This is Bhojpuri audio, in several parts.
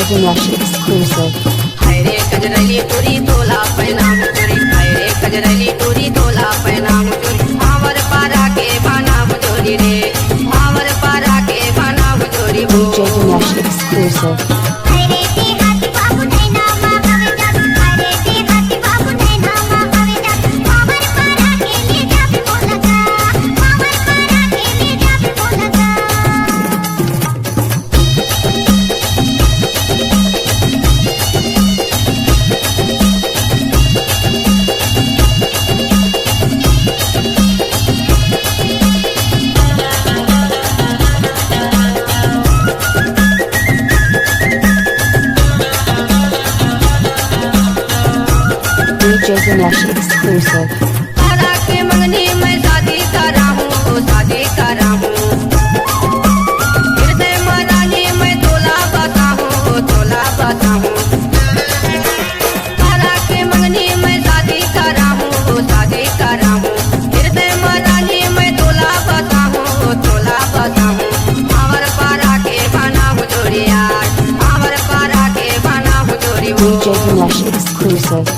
Dinesh exclusive. हायरे कजरली टूरी तोला पैनाम चोरी हायरे कजरली टूरी तोला पैनाम चोरी भावर पारा के बाना बजोरी रे भावर पारा के बाना बजोरी DJ Dinesh exclusive. हायरे ते हाथी बाबू नैना मा हवे जात हायरे ते हाथी बाबू नैना मा हवे जात भावर पारा के ले जाबे बोलगा भावर पारा के ले जाबे बोलगा DJ Dinesh exclusive. पारा के मंगनी मैं शादी करा हूँ शादी करा हूँ हृदय मरानी मैं तोला बता हूँ तोला बता हूँ पारा के मंगनी मैं शादी करा हूँ शादी करा हूँ हृदय मरानी मैं तोला बता हूँ तोला बता हूँ भावर पारा के बाना हुजूरी यार भावर पारा के बाना हुजूरी DJ Dinesh exclusive.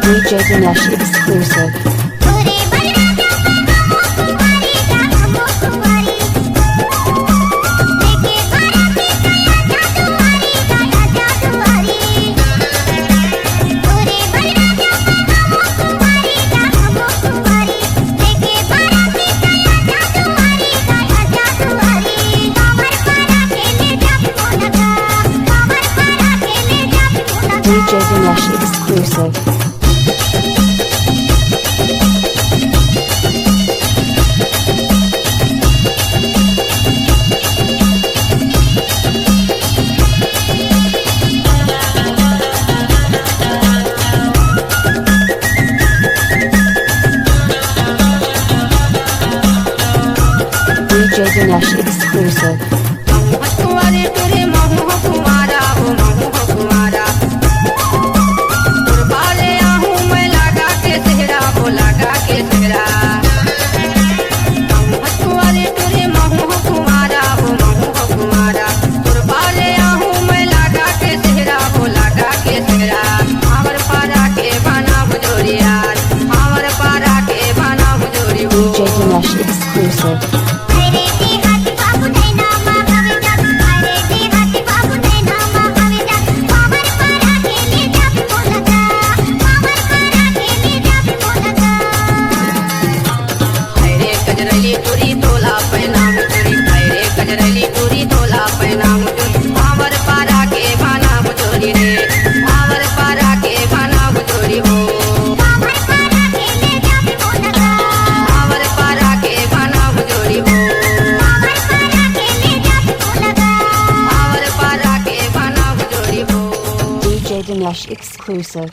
DJ Dinesh exclusive. तोरे बलराजा हमो कुंवारी का हमो कुंवारी लेके बाराती गया जादूवारी गया जादूवारी तोरे बलराजा हमो कुंवारी का हमो कुंवारी लेके बाराती गया जादूवारी गया जादूवारी भावर पारा के ले जाबे बोलगा भावर पारा के ले जाबे बोलगा DJ Dinesh exclusive. DJ Dinesh exclusive. कुंवारे तुरे महू कुमारा हो महू कुमारा कुर्बाले आहूँ मैं लगा के सेहरा वो लगा के सेहरा कुंवारे तुरे महू कुमारा हो महू कुमारा कुर्बाले आहूँ मैं लगा के सेहरा वो लगा के सेहरा भावर पारा के बाना हुजूरी यार भावर पारा के बाना हुजूरी हो DJ Dinesh exclusive. हायरे ते हाथी बाबू नैना मा हवे जात हायरे ते हाथी बाबू नैना मा हवे जात भावर पारा के ले जाबे बोलगा भावर पारा के ले जाबे बोलगा हायरे कजरली टूरी तोला पैनाम चोरी हायरे कजरली टूरी तोला पैनाम चोरी भावर पारा के बाना हुजूरी रे भावर पारा के बाना हुजूरी हो भावर पारा के ले जाबे बोलगा भावर पारा के बाना हुजूरी हो भावर पारा के ले जाबे बोलगा भावर पारा के बाना हुजूरी हो DJ Dinesh exclusive.